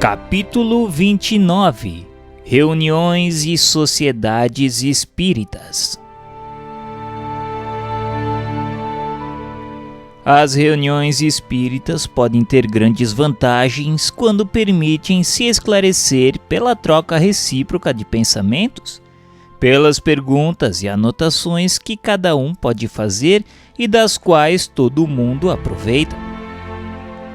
Capítulo 29 – Reuniões e Sociedades Espíritas. As reuniões espíritas podem ter grandes vantagens quando permitem se esclarecer pela troca recíproca de pensamentos, pelas perguntas e anotações que cada um pode fazer e das quais todo mundo aproveita.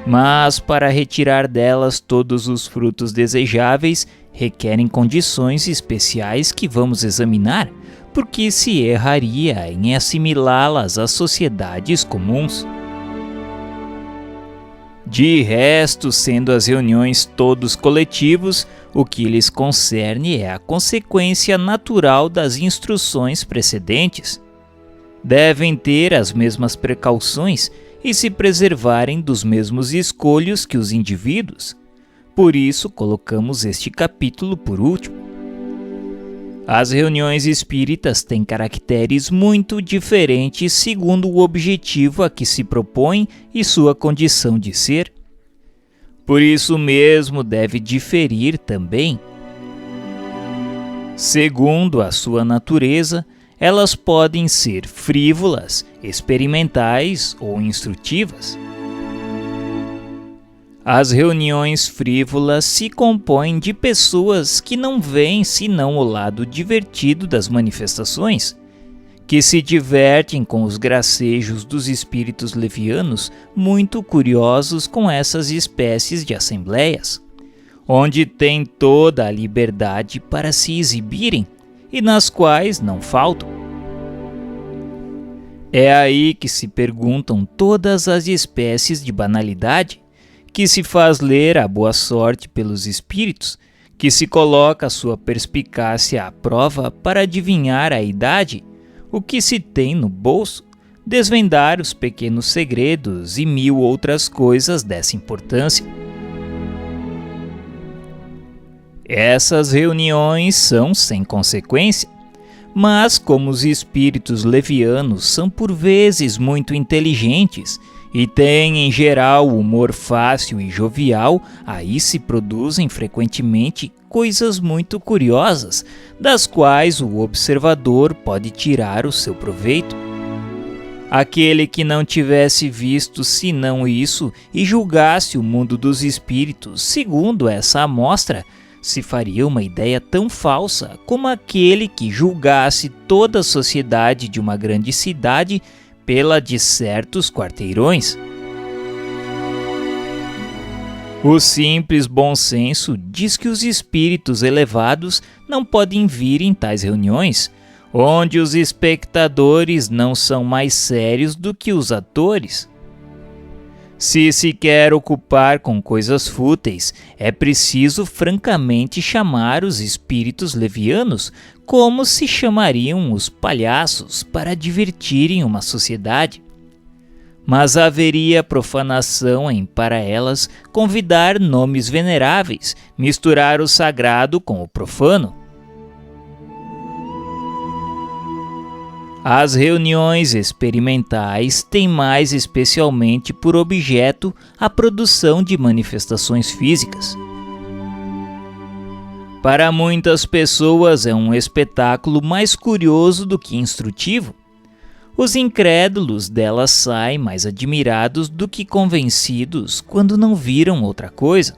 Mas para retirar delas todos os frutos desejáveis, requerem condições especiais que vamos examinar, porque se erraria em assimilá-las às sociedades comuns. De resto, sendo as reuniões todos coletivos, o que lhes concerne é a consequência natural das instruções precedentes. Devem ter as mesmas precauções e se preservarem dos mesmos escolhos que os indivíduos. Por isso, colocamos este capítulo por último. As reuniões espíritas têm caracteres muito diferentes segundo o objetivo a que se propõe e sua condição de ser. Por isso mesmo deve diferir também. Segundo a sua natureza, elas podem ser frívolas, experimentais ou instrutivas. As reuniões frívolas se compõem de pessoas que não veem senão o lado divertido das manifestações, que se divertem com os gracejos dos espíritos levianos muito curiosos com essas espécies de assembleias, onde têm toda a liberdade para se exibirem e nas quais não faltam. É aí que se perguntam todas as espécies de banalidade, que se faz ler a boa sorte pelos espíritos, que se coloca a sua perspicácia à prova para adivinhar a idade, o que se tem no bolso, desvendar os pequenos segredos e mil outras coisas dessa importância. Essas reuniões são sem consequência, mas como os espíritos levianos são por vezes muito inteligentes e têm em geral humor fácil e jovial, aí se produzem frequentemente coisas muito curiosas, das quais o observador pode tirar o seu proveito. Aquele que não tivesse visto senão isso e julgasse o mundo dos espíritos segundo essa amostra, se faria uma ideia tão falsa como aquele que julgasse toda a sociedade de uma grande cidade pela de certos quarteirões. O simples bom senso diz que os espíritos elevados não podem vir em tais reuniões, onde os espectadores não são mais sérios do que os atores. Se se quer ocupar com coisas fúteis, é preciso francamente chamar os espíritos levianos como se chamariam os palhaços para divertirem uma sociedade. Mas haveria profanação em, para elas, convidar nomes veneráveis, misturar o sagrado com o profano. As reuniões experimentais têm mais especialmente por objeto a produção de manifestações físicas. Para muitas pessoas é um espetáculo mais curioso do que instrutivo. Os incrédulos delas saem mais admirados do que convencidos quando não viram outra coisa.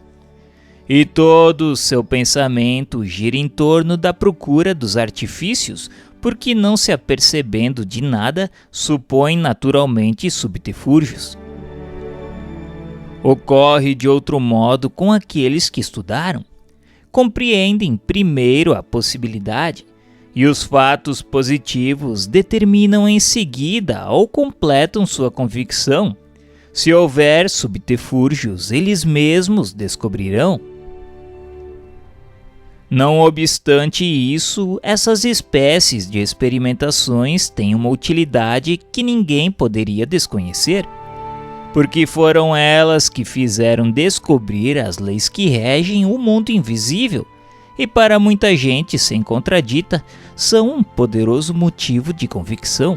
E todo o seu pensamento gira em torno da procura dos artifícios, porque não se apercebendo de nada, supõem naturalmente subterfúgios. Ocorre de outro modo com aqueles que estudaram. Compreendem primeiro a possibilidade, e os fatos positivos determinam em seguida ou completam sua convicção. Se houver subterfúgios, eles mesmos descobrirão. Não obstante isso, essas espécies de experimentações têm uma utilidade que ninguém poderia desconhecer, porque foram elas que fizeram descobrir as leis que regem o mundo invisível e, para muita gente sem contradita, são um poderoso motivo de convicção.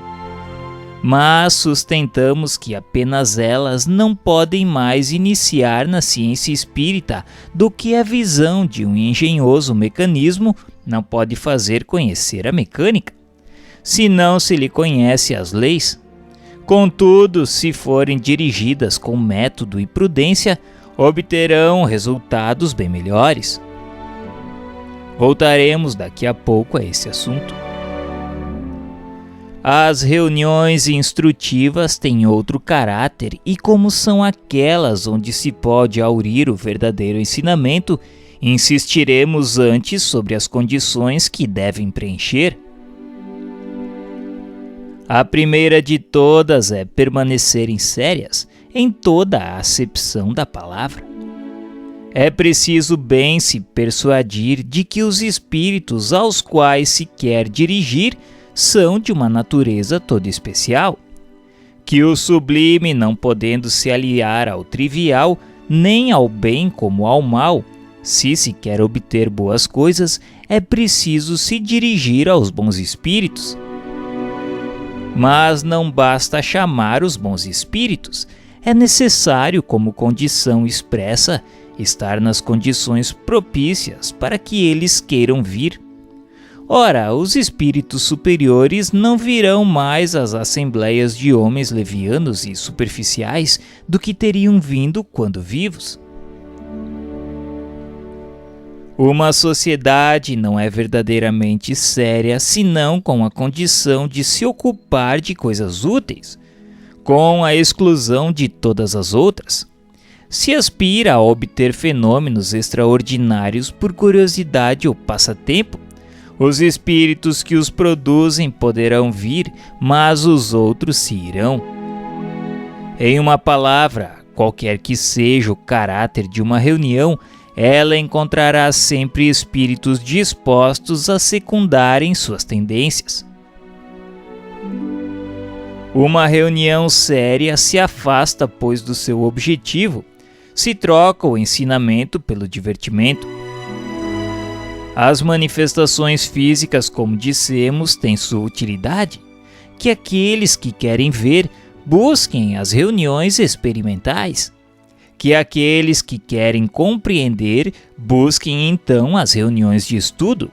mas sustentamos que apenas elas não podem mais iniciar na ciência espírita do que a visão de um engenhoso mecanismo não pode fazer conhecer a mecânica, se não se lhe conhece as leis. Contudo, se forem dirigidas com método e prudência, obterão resultados bem melhores. Voltaremos daqui a pouco a esse assunto. As reuniões instrutivas têm outro caráter e, como são aquelas onde se pode aurir o verdadeiro ensinamento, insistiremos antes sobre as condições que devem preencher. A primeira de todas é permanecerem sérias em toda a acepção da palavra. É preciso bem se persuadir de que os espíritos aos quais se quer dirigir são de uma natureza toda especial, que o sublime, não podendo se aliar ao trivial, nem ao bem como ao mal, se quer obter boas coisas, é preciso se dirigir aos bons espíritos. Mas não basta chamar os bons espíritos, é necessário, como condição expressa, estar nas condições propícias para que eles queiram vir. Ora, os espíritos superiores não virão mais às assembleias de homens levianos e superficiais do que teriam vindo quando vivos. Uma sociedade não é verdadeiramente séria senão com a condição de se ocupar de coisas úteis, com a exclusão de todas as outras. Se aspira a obter fenômenos extraordinários por curiosidade ou passatempo, os espíritos que os produzem poderão vir, mas os outros se irão. Em uma palavra, qualquer que seja o caráter de uma reunião, ela encontrará sempre espíritos dispostos a secundarem suas tendências. Uma reunião séria se afasta, pois, do seu objetivo, se troca o ensinamento pelo divertimento. As manifestações físicas, como dissemos, têm sua utilidade, que aqueles que querem ver busquem as reuniões experimentais, que aqueles que querem compreender busquem então as reuniões de estudo.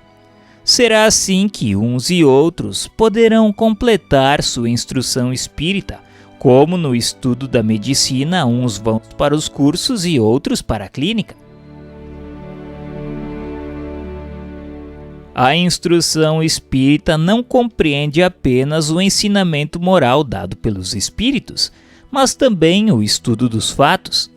Será assim que uns e outros poderão completar sua instrução espírita, como no estudo da medicina uns vão para os cursos e outros para a clínica. A instrução espírita não compreende apenas o ensinamento moral dado pelos espíritos, mas também o estudo dos fatos.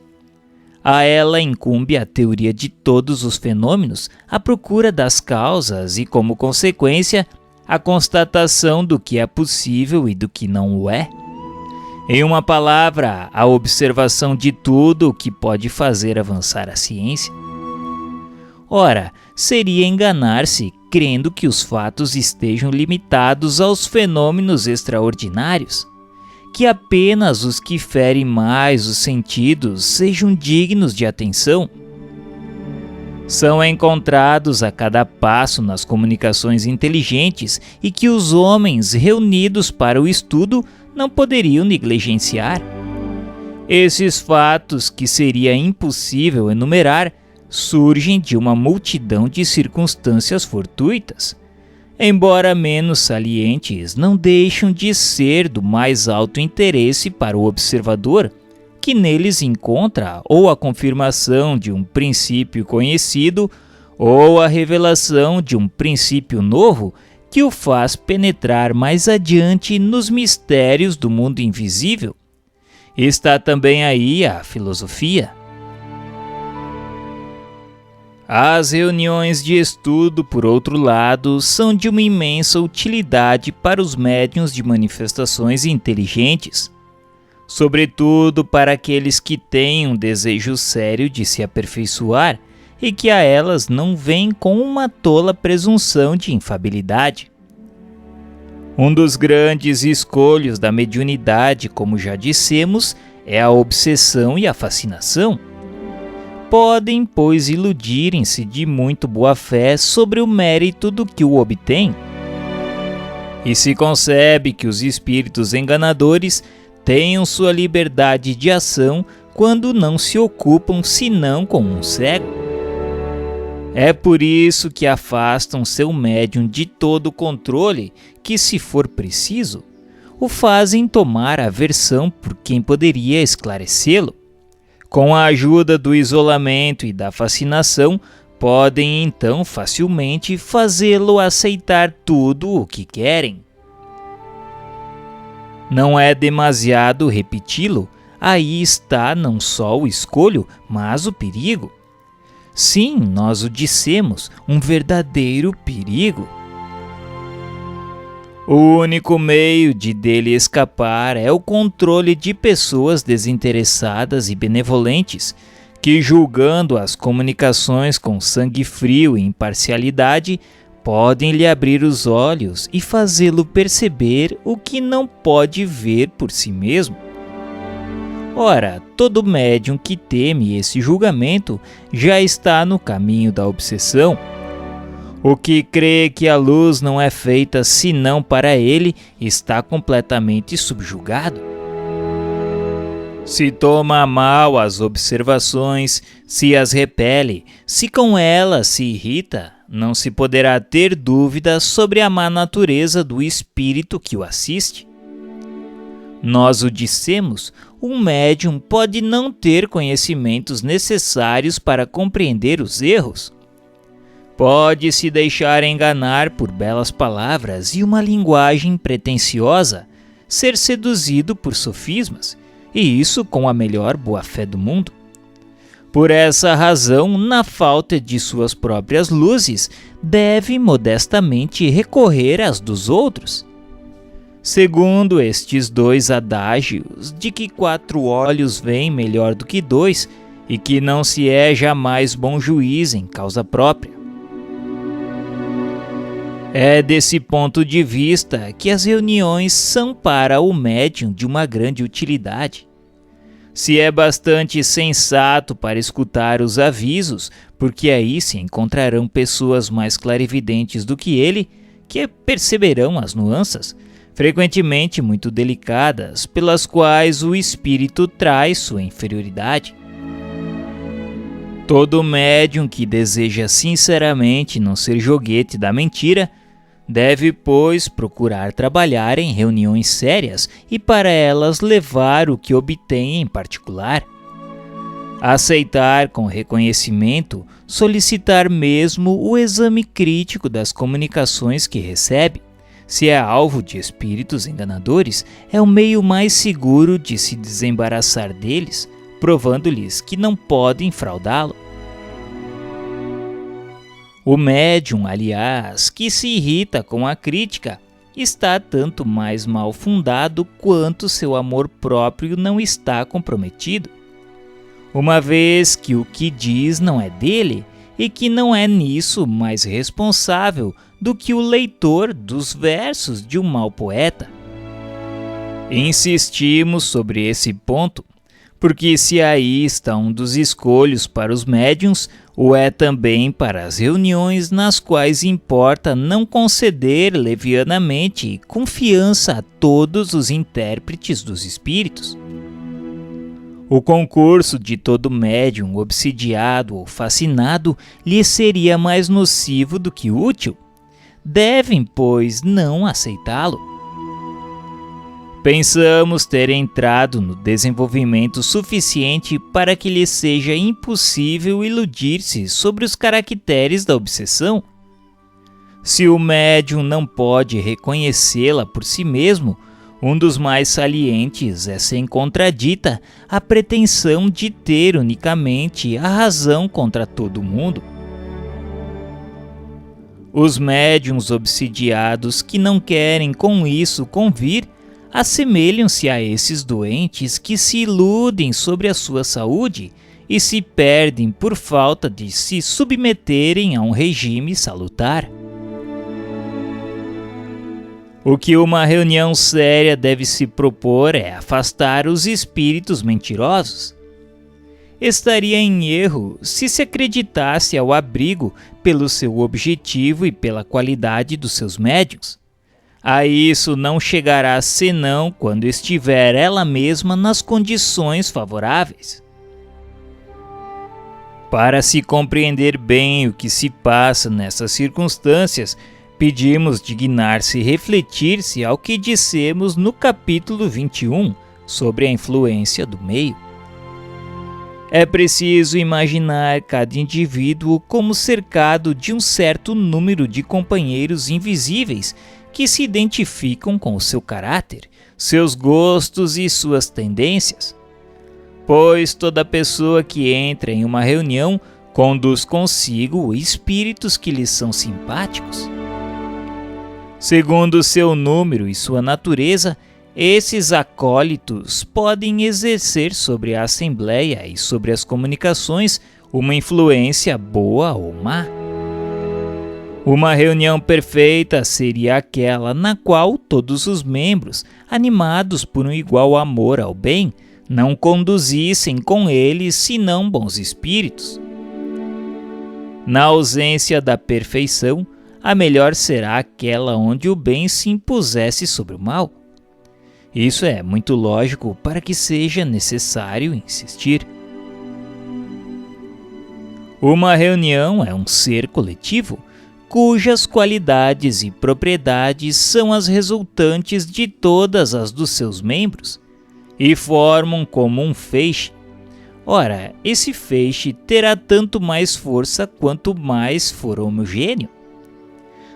A ela incumbe a teoria de todos os fenômenos, a procura das causas e, como consequência, a constatação do que é possível e do que não o é. Em uma palavra, a observação de tudo o que pode fazer avançar a ciência. Ora, seria enganar-se crendo que os fatos estejam limitados aos fenômenos extraordinários, que apenas os que ferem mais os sentidos sejam dignos de atenção. São encontrados a cada passo nas comunicações inteligentes e que os homens reunidos para o estudo não poderiam negligenciar. Esses fatos, que seria impossível enumerar, surgem de uma multidão de circunstâncias fortuitas. Embora menos salientes, não deixam de ser do mais alto interesse para o observador, que neles encontra ou a confirmação de um princípio conhecido ou a revelação de um princípio novo que o faz penetrar mais adiante nos mistérios do mundo invisível. Está também aí a filosofia. As reuniões de estudo, por outro lado, são de uma imensa utilidade para os médiuns de manifestações inteligentes, sobretudo para aqueles que têm um desejo sério de se aperfeiçoar e que a elas não vêm com uma tola presunção de infabilidade. Um dos grandes escolhos da mediunidade, como já dissemos, é a obsessão e a fascinação. Podem, pois, iludirem-se de muito boa fé sobre o mérito do que o obtém. e se concebe que os espíritos enganadores tenham sua liberdade de ação quando não se ocupam senão com um cego. É por isso que afastam seu médium de todo controle que, se for preciso, o fazem tomar aversão por quem poderia esclarecê-lo. Com a ajuda do isolamento e da fascinação, podem então facilmente fazê-lo aceitar tudo o que querem. Não é demasiado repeti-lo, aí está não só o escolho, mas o perigo. Sim, nós o dissemos, um verdadeiro perigo. O único meio de dele escapar é o controle de pessoas desinteressadas e benevolentes, que, julgando as comunicações com sangue frio e imparcialidade, podem lhe abrir os olhos e fazê-lo perceber o que não pode ver por si mesmo. Ora, todo médium que teme esse julgamento já está no caminho da obsessão. O que crê que a luz não é feita senão para ele está completamente subjugado. Se toma a mal as observações, se as repele, se com elas se irrita, não se poderá ter dúvida sobre a má natureza do espírito que o assiste. Nós o dissemos, um médium pode não ter conhecimentos necessários para compreender os erros. Pode se deixar enganar por belas palavras e uma linguagem pretensiosa, ser seduzido por sofismas, e isso com a melhor boa-fé do mundo. Por essa razão, na falta de suas próprias luzes, deve modestamente recorrer às dos outros. Segundo estes dois adágios, de que 4 olhos veem melhor do que 2, e que não se é jamais bom juiz em causa própria. É desse ponto de vista que as reuniões são para o médium de uma grande utilidade. Se é bastante sensato para escutar os avisos, porque aí se encontrarão pessoas mais clarividentes do que ele, que perceberão as nuances, frequentemente muito delicadas, pelas quais o espírito traz sua inferioridade. Todo médium que deseja sinceramente não ser joguete da mentira, deve, pois, procurar trabalhar em reuniões sérias e para elas levar o que obtém em particular. Aceitar com reconhecimento, solicitar mesmo o exame crítico das comunicações que recebe. Se é alvo de espíritos enganadores, é o meio mais seguro de se desembaraçar deles, provando-lhes que não podem fraudá-lo. O médium, aliás, que se irrita com a crítica, está tanto mais mal fundado quanto seu amor próprio não está comprometido. Uma vez que o que diz não é dele e que não é nisso mais responsável do que o leitor dos versos de um mau poeta. Insistimos sobre esse ponto, porque se aí está um dos escolhos para os médiuns, o é também para as reuniões nas quais importa não conceder levianamente confiança a todos os intérpretes dos espíritos. O concurso de todo médium obsidiado ou fascinado lhe seria mais nocivo do que útil. Devem, pois, não aceitá-lo. Pensamos ter entrado no desenvolvimento suficiente para que lhe seja impossível iludir-se sobre os caracteres da obsessão. Se o médium não pode reconhecê-la por si mesmo, um dos mais salientes é, sem contradita, a pretensão de ter unicamente a razão contra todo mundo. Os médiuns obsidiados que não querem com isso convir, assemelham-se a esses doentes que se iludem sobre a sua saúde e se perdem por falta de se submeterem a um regime salutar. O que uma reunião séria deve se propor é afastar os espíritos mentirosos. Estaria em erro se acreditasse ao abrigo pelo seu objetivo e pela qualidade dos seus médiuns. A isso não chegará senão quando estiver ela mesma nas condições favoráveis. Para se compreender bem o que se passa nessas circunstâncias, pedimos dignar-se refletir-se ao que dissemos no capítulo 21 sobre a influência do meio. É preciso imaginar cada indivíduo como cercado de um certo número de companheiros invisíveis que se identificam com o seu caráter, seus gostos e suas tendências. Pois toda pessoa que entra em uma reunião conduz consigo espíritos que lhes são simpáticos. Segundo seu número e sua natureza, esses acólitos podem exercer sobre a assembleia e sobre as comunicações uma influência boa ou má. Uma reunião perfeita seria aquela na qual todos os membros, animados por um igual amor ao bem, não conduzissem com eles senão bons espíritos. Na ausência da perfeição, a melhor será aquela onde o bem se impusesse sobre o mal. Isso é muito lógico para que seja necessário insistir. Uma reunião é um ser coletivo, cujas qualidades e propriedades são as resultantes de todas as dos seus membros, e formam como um feixe. Ora, esse feixe terá tanto mais força quanto mais for homogêneo.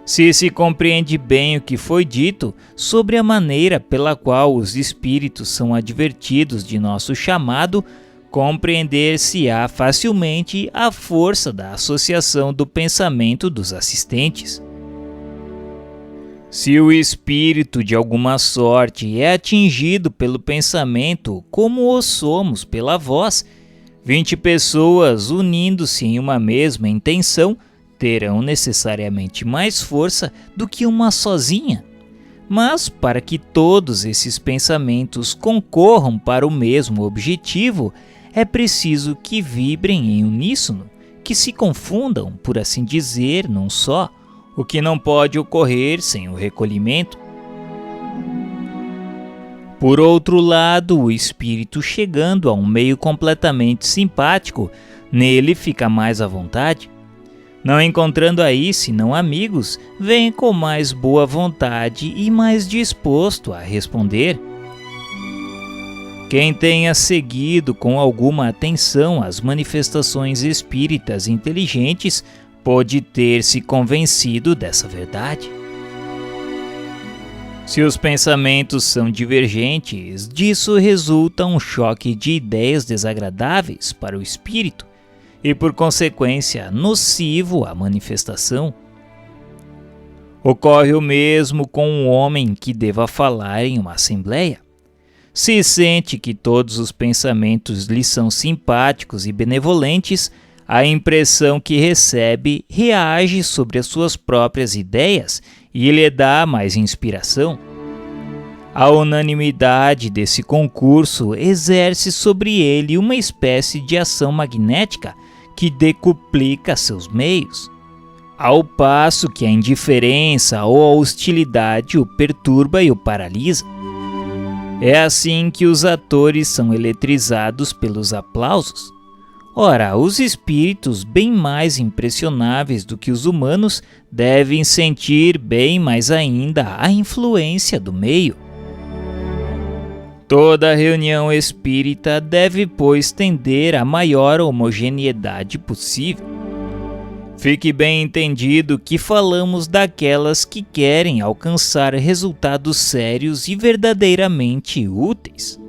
Se se compreende bem o que foi dito sobre a maneira pela qual os espíritos são advertidos de nosso chamado, compreender-se-á facilmente a força da associação do pensamento dos assistentes. Se o espírito de alguma sorte é atingido pelo pensamento, como o somos pela voz, 20 pessoas unindo-se em uma mesma intenção terão necessariamente mais força do que uma sozinha. Mas para que todos esses pensamentos concorram para o mesmo objetivo, é preciso que vibrem em uníssono, que se confundam, por assim dizer, num só, o que não pode ocorrer sem o recolhimento. Por outro lado, o espírito chegando a um meio completamente simpático, nele fica mais à vontade. Não encontrando aí senão amigos, vem com mais boa vontade e mais disposto a responder. Quem tenha seguido com alguma atenção as manifestações espíritas inteligentes pode ter se convencido dessa verdade. Se os pensamentos são divergentes, disso resulta um choque de ideias desagradáveis para o espírito e, por consequência, nocivo à manifestação. Ocorre o mesmo com um homem que deva falar em uma assembleia. Se sente que todos os pensamentos lhe são simpáticos e benevolentes, a impressão que recebe reage sobre as suas próprias ideias e lhe dá mais inspiração. A unanimidade desse concurso exerce sobre ele uma espécie de ação magnética que decuplica seus meios, ao passo que a indiferença ou a hostilidade o perturba e o paralisa. É assim que os atores são eletrizados pelos aplausos. Ora, os espíritos bem mais impressionáveis do que os humanos devem sentir bem mais ainda a influência do meio. Toda reunião espírita deve, pois, tender à maior homogeneidade possível. Fique bem entendido que falamos daquelas que querem alcançar resultados sérios e verdadeiramente úteis.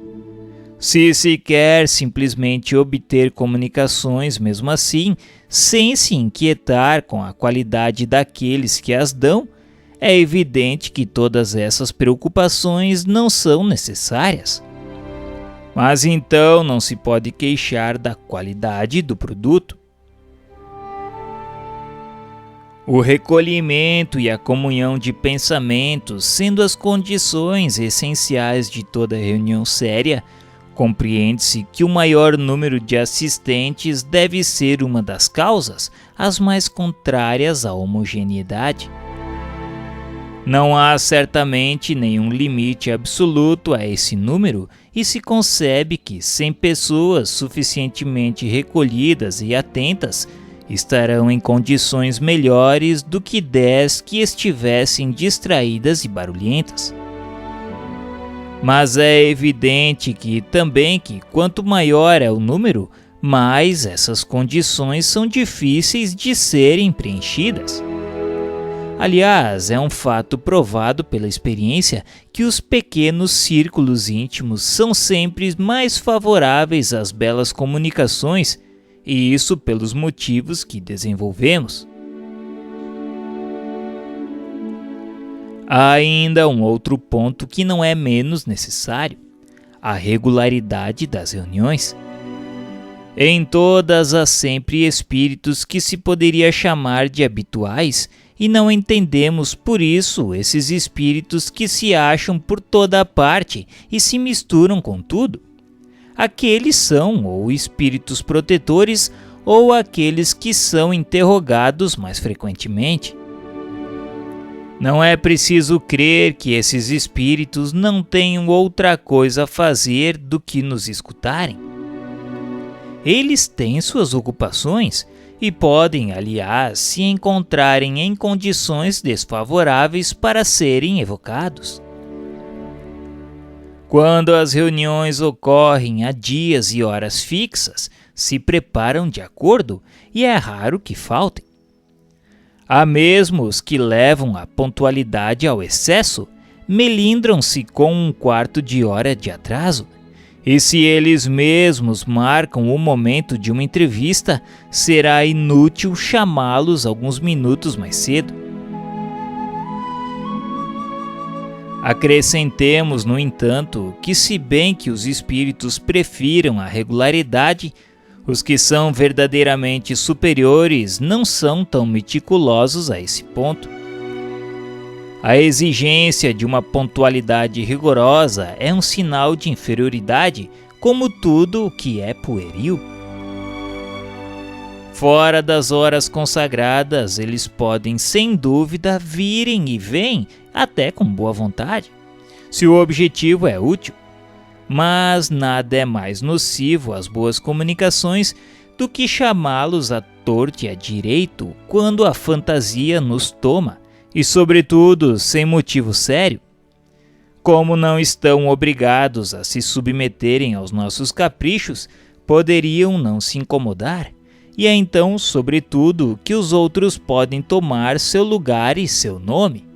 Se se quer simplesmente obter comunicações mesmo assim, sem se inquietar com a qualidade daqueles que as dão, é evidente que todas essas preocupações não são necessárias. Mas então não se pode queixar da qualidade do produto. O recolhimento e a comunhão de pensamentos, sendo as condições essenciais de toda reunião séria, compreende-se que o maior número de assistentes deve ser uma das causas, as mais contrárias à homogeneidade. Não há certamente nenhum limite absoluto a esse número e se concebe que 100 pessoas suficientemente recolhidas e atentas estarão em condições melhores do que 10 que estivessem distraídas e barulhentas. Mas é evidente que quanto maior é o número, mais essas condições são difíceis de serem preenchidas. Aliás, é um fato provado pela experiência que os pequenos círculos íntimos são sempre mais favoráveis às belas comunicações, e isso pelos motivos que desenvolvemos. Há ainda um outro ponto que não é menos necessário: a regularidade das reuniões. Em todas há sempre espíritos que se poderia chamar de habituais, e não entendemos por isso esses espíritos que se acham por toda a parte e se misturam com tudo. Aqueles são ou espíritos protetores ou aqueles que são interrogados mais frequentemente. Não é preciso crer que esses espíritos não tenham outra coisa a fazer do que nos escutarem. Eles têm suas ocupações e podem, aliás, se encontrarem em condições desfavoráveis para serem evocados. Quando as reuniões ocorrem a dias e horas fixas, se preparam de acordo e é raro que faltem. Há mesmo os que levam a pontualidade ao excesso, melindram-se com um quarto de hora de atraso. E se eles mesmos marcam o momento de uma entrevista, será inútil chamá-los alguns minutos mais cedo. Acrescentemos, no entanto, que se bem que os espíritos prefiram a regularidade, os que são verdadeiramente superiores não são tão meticulosos a esse ponto. A exigência de uma pontualidade rigorosa é um sinal de inferioridade, como tudo o que é pueril. Fora das horas consagradas, eles podem, sem dúvida, virem e vêm, até com boa vontade, se o objetivo é útil. Mas nada é mais nocivo às boas comunicações do que chamá-los à torto e à direito quando a fantasia nos toma, e sobretudo sem motivo sério. Como não estão obrigados a se submeterem aos nossos caprichos, poderiam não se incomodar, e é então, sobretudo, que os outros podem tomar seu lugar e seu nome.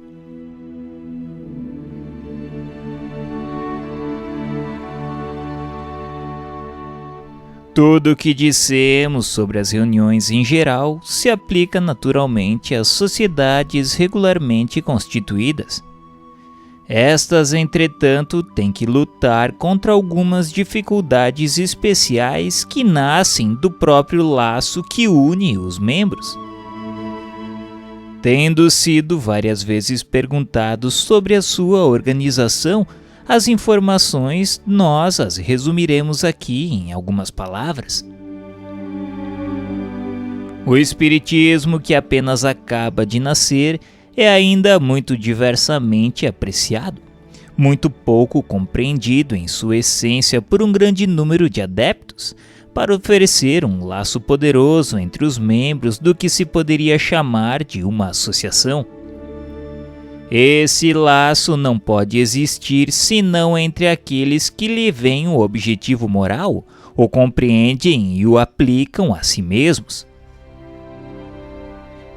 Tudo o que dissemos sobre as reuniões em geral se aplica naturalmente às sociedades regularmente constituídas. Estas, entretanto, têm que lutar contra algumas dificuldades especiais que nascem do próprio laço que une os membros. Tendo sido várias vezes perguntados sobre a sua organização, as informações nós as resumiremos aqui em algumas palavras. O espiritismo, que apenas acaba de nascer, é ainda muito diversamente apreciado, muito pouco compreendido em sua essência por um grande número de adeptos, para oferecer um laço poderoso entre os membros do que se poderia chamar de uma associação. Esse laço não pode existir senão entre aqueles que lhe veem o objetivo moral, o compreendem e o aplicam a si mesmos.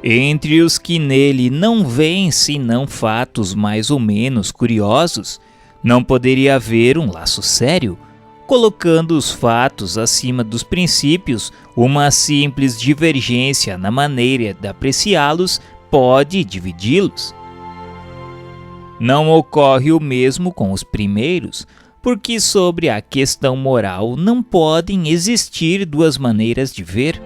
Entre os que nele não veem senão fatos mais ou menos curiosos, não poderia haver um laço sério, colocando os fatos acima dos princípios. Uma simples divergência na maneira de apreciá-los pode dividi-los. Não ocorre o mesmo com os primeiros, porque sobre a questão moral não podem existir duas maneiras de ver.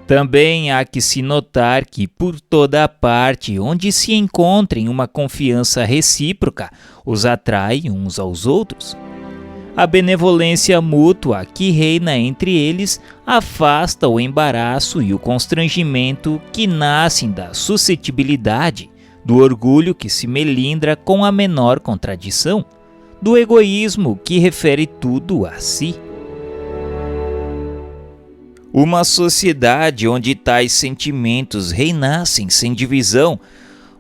Também há que se notar que por toda a parte onde se encontrem uma confiança recíproca, os atrai uns aos outros. A benevolência mútua que reina entre eles afasta o embaraço e o constrangimento que nascem da suscetibilidade, do orgulho que se melindra com a menor contradição, do egoísmo que refere tudo a si. Uma sociedade onde tais sentimentos reinassem sem divisão,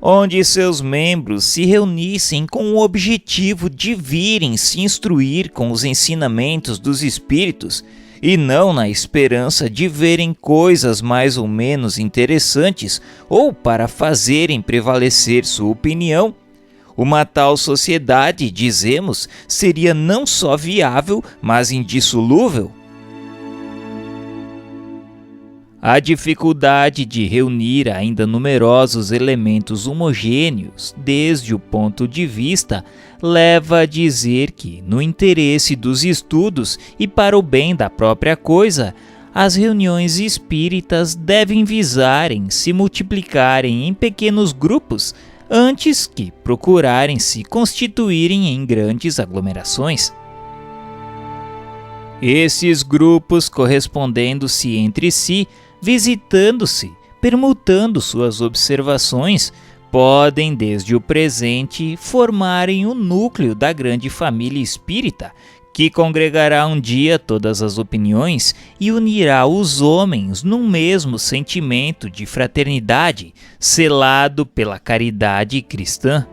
onde seus membros se reunissem com o objetivo de virem se instruir com os ensinamentos dos espíritos e não na esperança de verem coisas mais ou menos interessantes ou para fazerem prevalecer sua opinião. Uma tal sociedade, dizemos, seria não só viável, mas indissolúvel. A dificuldade de reunir ainda numerosos elementos homogêneos desde o ponto de vista leva a dizer que, no interesse dos estudos e para o bem da própria coisa, as reuniões espíritas devem visar em se multiplicarem em pequenos grupos antes que procurarem se constituírem em grandes aglomerações. Esses grupos correspondendo-se entre si, visitando-se, permutando suas observações, podem desde o presente formarem o núcleo da grande família espírita, que congregará um dia todas as opiniões e unirá os homens num mesmo sentimento de fraternidade, selado pela caridade cristã.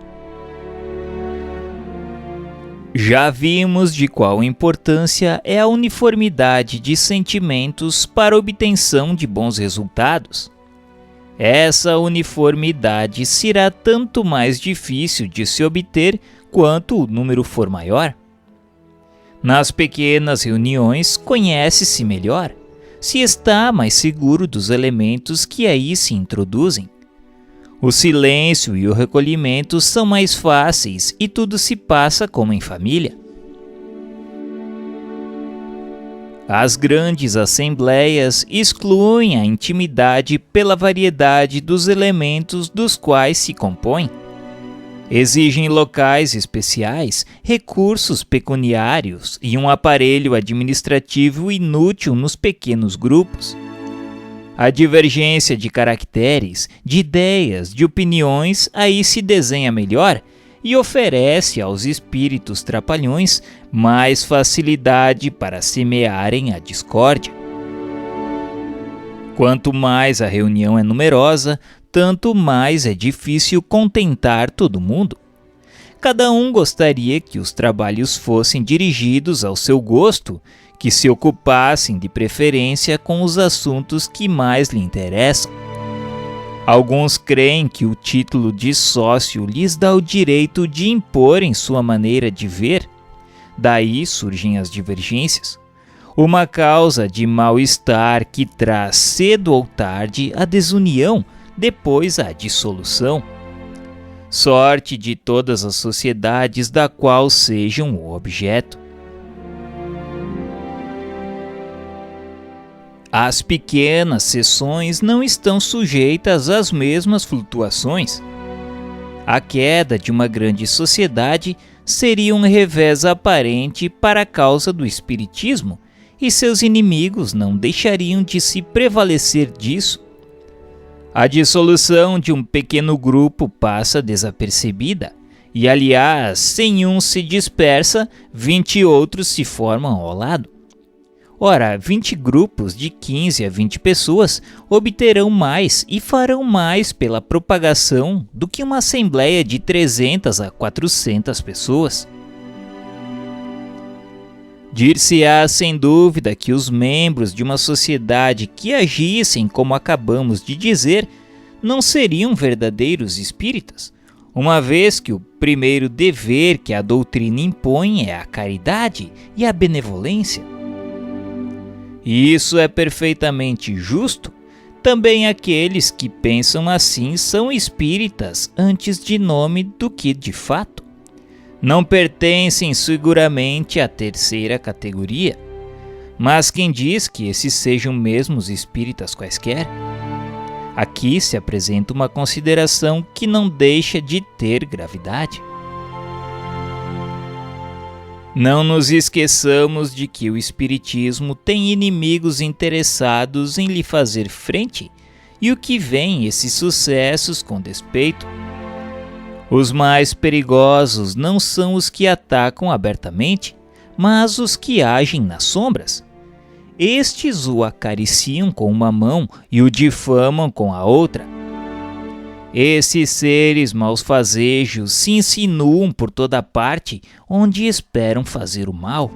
Já vimos de qual importância é a uniformidade de sentimentos para a obtenção de bons resultados. Essa uniformidade será tanto mais difícil de se obter quanto o número for maior. Nas pequenas reuniões, conhece-se melhor, se está mais seguro dos elementos que aí se introduzem. O silêncio e o recolhimento são mais fáceis e tudo se passa como em família. As grandes assembleias excluem a intimidade pela variedade dos elementos dos quais se compõem. Exigem locais especiais, recursos pecuniários e um aparelho administrativo inútil nos pequenos grupos. A divergência de caracteres, de ideias, de opiniões aí se desenha melhor e oferece aos espíritos trapalhões mais facilidade para semearem a discórdia. Quanto mais a reunião é numerosa, tanto mais é difícil contentar todo mundo. Cada um gostaria que os trabalhos fossem dirigidos ao seu gosto, que se ocupassem de preferência com os assuntos que mais lhe interessam. Alguns creem que o título de sócio lhes dá o direito de imporem sua maneira de ver. Daí surgem as divergências. Uma causa de mal-estar que traz cedo ou tarde a desunião, depois a dissolução. Sorte de todas as sociedades da qual sejam o objeto. As pequenas seções não estão sujeitas às mesmas flutuações. A queda de uma grande sociedade seria um revés aparente para a causa do espiritismo, e seus inimigos não deixariam de se prevalecer disso. A dissolução de um pequeno grupo passa desapercebida, e aliás, sem um se dispersa, 20 outros se formam ao lado. Ora, 20 grupos de 15 a 20 pessoas obterão mais e farão mais pela propagação do que uma assembleia de 300 a 400 pessoas. Dir-se-á sem dúvida que os membros de uma sociedade que agissem como acabamos de dizer não seriam verdadeiros espíritas, uma vez que o primeiro dever que a doutrina impõe é a caridade e a benevolência. E isso é perfeitamente justo. Também aqueles que pensam assim são espíritas antes de nome do que de fato. Não pertencem seguramente à terceira categoria. Mas quem diz que esses sejam mesmos espíritas quaisquer? Aqui se apresenta uma consideração que não deixa de ter gravidade. Não nos esqueçamos de que o espiritismo tem inimigos interessados em lhe fazer frente, e o que vem esses sucessos com despeito. Os mais perigosos não são os que atacam abertamente, mas os que agem nas sombras. Estes o acariciam com uma mão e o difamam com a outra. Esses seres malfazejos se insinuam por toda parte onde esperam fazer o mal.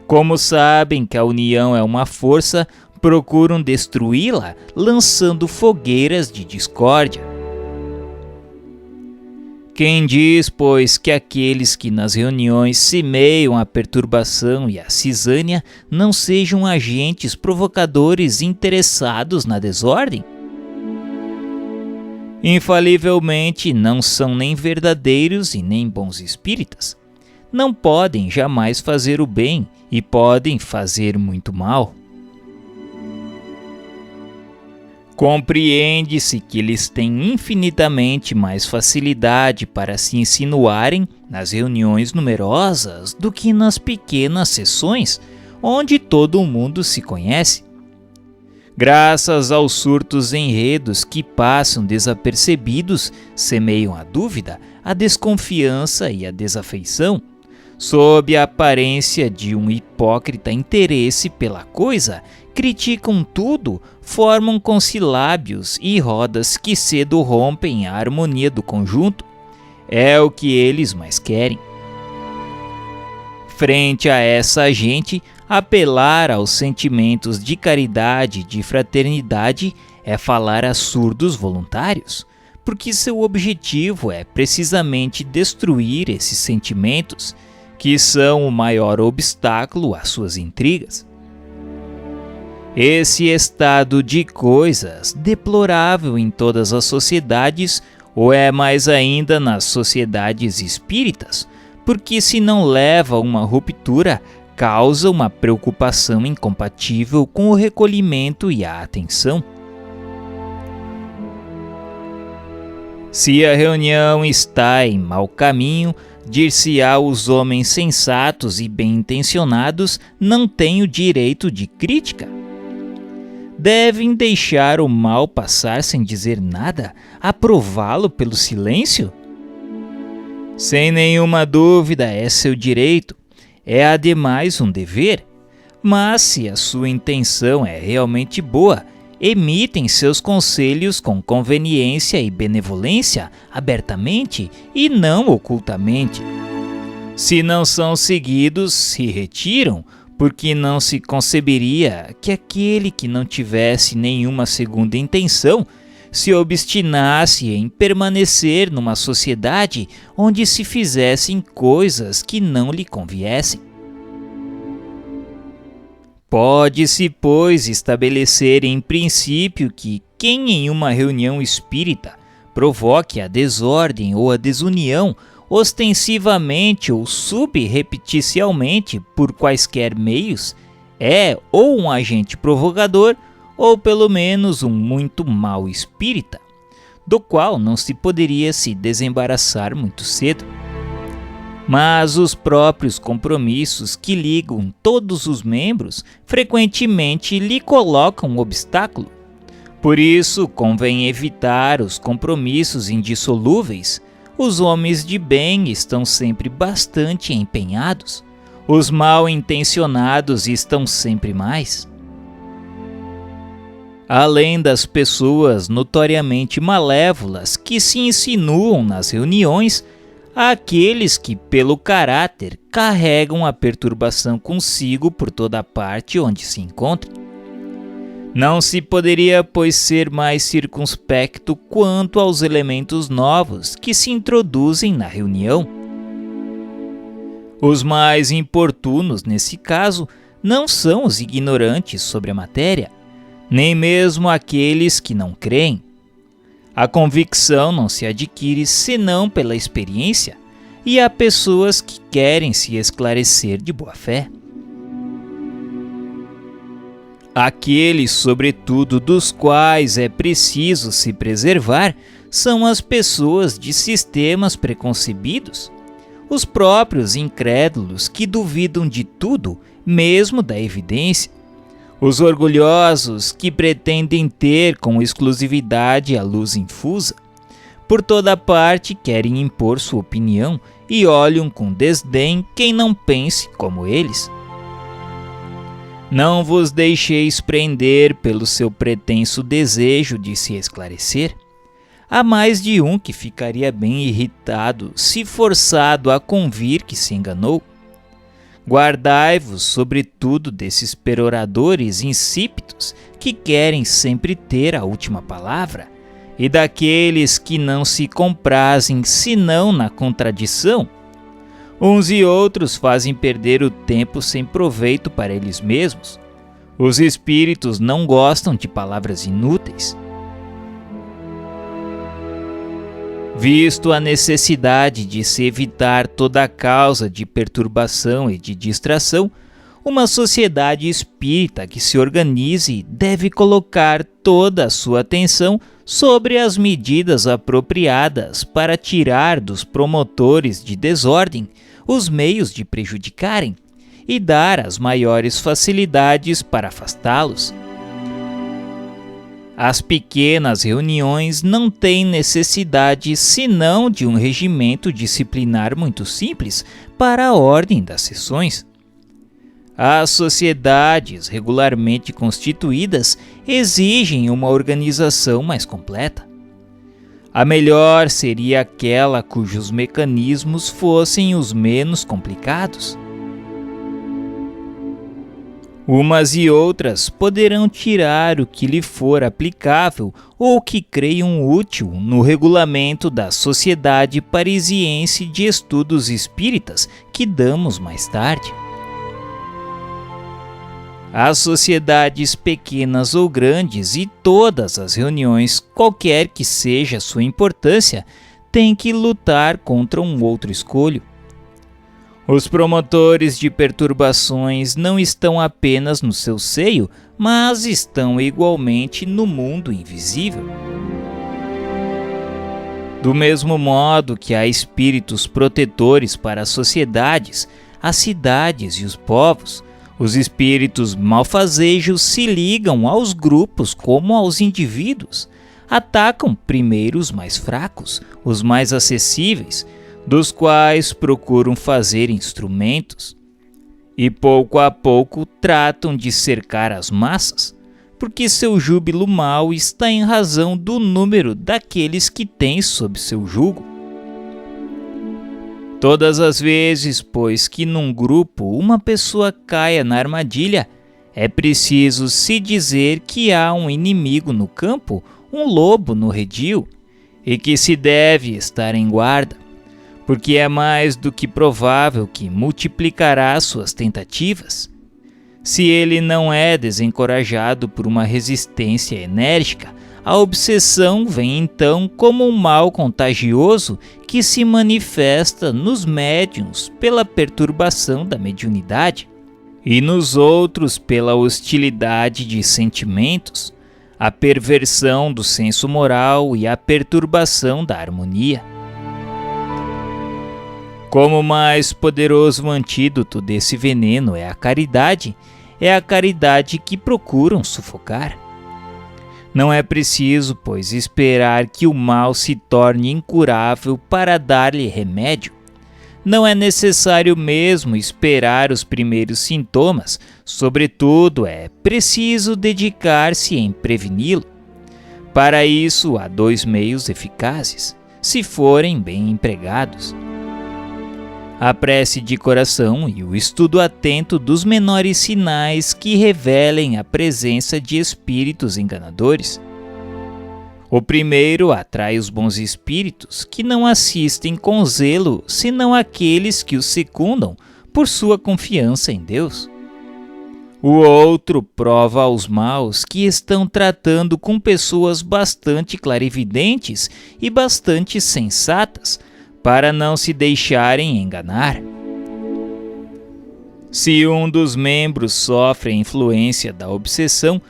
Como sabem que a união é uma força, procuram destruí-la lançando fogueiras de discórdia. Quem diz, pois, que aqueles que nas reuniões semeiam a perturbação e a cisânia não sejam agentes provocadores interessados na desordem? Infalivelmente não são nem verdadeiros e nem bons espíritas. Não podem jamais fazer o bem e podem fazer muito mal. Compreende-se que eles têm infinitamente mais facilidade para se insinuarem nas reuniões numerosas do que nas pequenas sessões, onde todo mundo se conhece. Graças aos surtos enredos que passam desapercebidos, semeiam a dúvida, a desconfiança e a desafeição, sob a aparência de um hipócrita interesse pela coisa, criticam tudo, formam consilábios e rodas que cedo rompem a harmonia do conjunto. É o que eles mais querem. Frente a essa gente, apelar aos sentimentos de caridade e de fraternidade é falar a surdos voluntários, porque seu objetivo é precisamente destruir esses sentimentos, que são o maior obstáculo às suas intrigas. Esse estado de coisas, deplorável em todas as sociedades, ou é mais ainda nas sociedades espíritas, porque se não leva a uma ruptura, causa uma preocupação incompatível com o recolhimento e a atenção. Se a reunião está em mau caminho, dir-se-á os homens sensatos e bem-intencionados não têm o direito de crítica. Devem deixar o mal passar sem dizer nada, aprová-lo pelo silêncio? Sem nenhuma dúvida é seu direito, é ademais um dever, mas se a sua intenção é realmente boa, emitem seus conselhos com conveniência e benevolência, abertamente e não ocultamente. Se não são seguidos, se retiram, porque não se conceberia que aquele que não tivesse nenhuma segunda intenção se obstinasse em permanecer numa sociedade onde se fizessem coisas que não lhe conviessem. Pode-se, pois, estabelecer em princípio que quem em uma reunião espírita provoque a desordem ou a desunião, ostensivamente ou subrepticialmente por quaisquer meios, é ou um agente provocador ou pelo menos um muito mau espírita, do qual não se poderia se desembaraçar muito cedo. Mas os próprios compromissos que ligam todos os membros frequentemente lhe colocam um obstáculo. Por isso, convém evitar os compromissos indissolúveis. Os homens de bem estão sempre bastante empenhados. Os mal-intencionados estão sempre mais. Além das pessoas notoriamente malévolas que se insinuam nas reuniões, há aqueles que, pelo caráter, carregam a perturbação consigo por toda parte onde se encontram. Não se poderia, pois, ser mais circunspecto quanto aos elementos novos que se introduzem na reunião. Os mais importunos, nesse caso, não são os ignorantes sobre a matéria, nem mesmo aqueles que não creem. A convicção não se adquire senão pela experiência, e há pessoas que querem se esclarecer de boa fé. Aqueles, sobretudo, dos quais é preciso se preservar, são as pessoas de sistemas preconcebidos, os próprios incrédulos que duvidam de tudo, mesmo da evidência, os orgulhosos que pretendem ter com exclusividade a luz infusa, Por toda parte querem impor sua opinião e olham com desdém quem não pense como eles. Não vos deixeis prender pelo seu pretenso desejo de se esclarecer. Há mais de um que ficaria bem irritado se forçado a convir que se enganou. Guardai-vos, sobretudo, desses peroradores insípidos que querem sempre ter a última palavra, e daqueles que não se comprazem senão na contradição. Uns e outros fazem perder o tempo sem proveito para eles mesmos. Os espíritos não gostam de palavras inúteis. Visto a necessidade de se evitar toda causa de perturbação e de distração, uma sociedade espírita que se organize deve colocar toda a sua atenção sobre as medidas apropriadas para tirar dos promotores de desordem os meios de prejudicarem e dar as maiores facilidades para afastá-los. As pequenas reuniões não têm necessidade senão de um regimento disciplinar muito simples para a ordem das sessões. As sociedades regularmente constituídas exigem uma organização mais completa. A melhor seria aquela cujos mecanismos fossem os menos complicados. Umas e outras poderão tirar o que lhe for aplicável ou que creiam útil no regulamento da Sociedade Parisiense de Estudos Espíritas que damos mais tarde. As sociedades pequenas ou grandes e todas as reuniões, qualquer que seja sua importância, têm que lutar contra um outro escolho. Os promotores de perturbações não estão apenas no seu seio, mas estão igualmente no mundo invisível. Do mesmo modo que há espíritos protetores para as sociedades, as cidades e os povos, os espíritos malfazejos se ligam aos grupos como aos indivíduos. Atacam primeiro os mais fracos, os mais acessíveis, dos quais procuram fazer instrumentos, e pouco a pouco tratam de cercar as massas, porque seu júbilo mau está em razão do número daqueles que têm sob seu jugo. Todas as vezes, pois, que num grupo uma pessoa caia na armadilha, é preciso se dizer que há um inimigo no campo, um lobo no redil, e que se deve estar em guarda, porque é mais do que provável que multiplicará suas tentativas. Se ele não é desencorajado por uma resistência enérgica, a obsessão vem então como um mal contagioso que se manifesta nos médiuns pela perturbação da mediunidade e nos outros pela hostilidade de sentimentos, a perversão do senso moral e a perturbação da harmonia. Como o mais poderoso antídoto desse veneno é a caridade que procuram sufocar. Não é preciso, pois, esperar que o mal se torne incurável para dar-lhe remédio. Não é necessário mesmo esperar os primeiros sintomas, sobretudo é preciso dedicar-se em preveni-lo. Para isso há 2 meios eficazes, se forem bem empregados: a prece de coração e o estudo atento dos menores sinais que revelem a presença de espíritos enganadores. O primeiro atrai os bons espíritos, que não assistem com zelo, senão aqueles que os secundam por sua confiança em Deus. O outro prova aos maus que estão tratando com pessoas bastante clarividentes e bastante sensatas, para não se deixarem enganar. Se um dos membros sofre a influência da obsessão,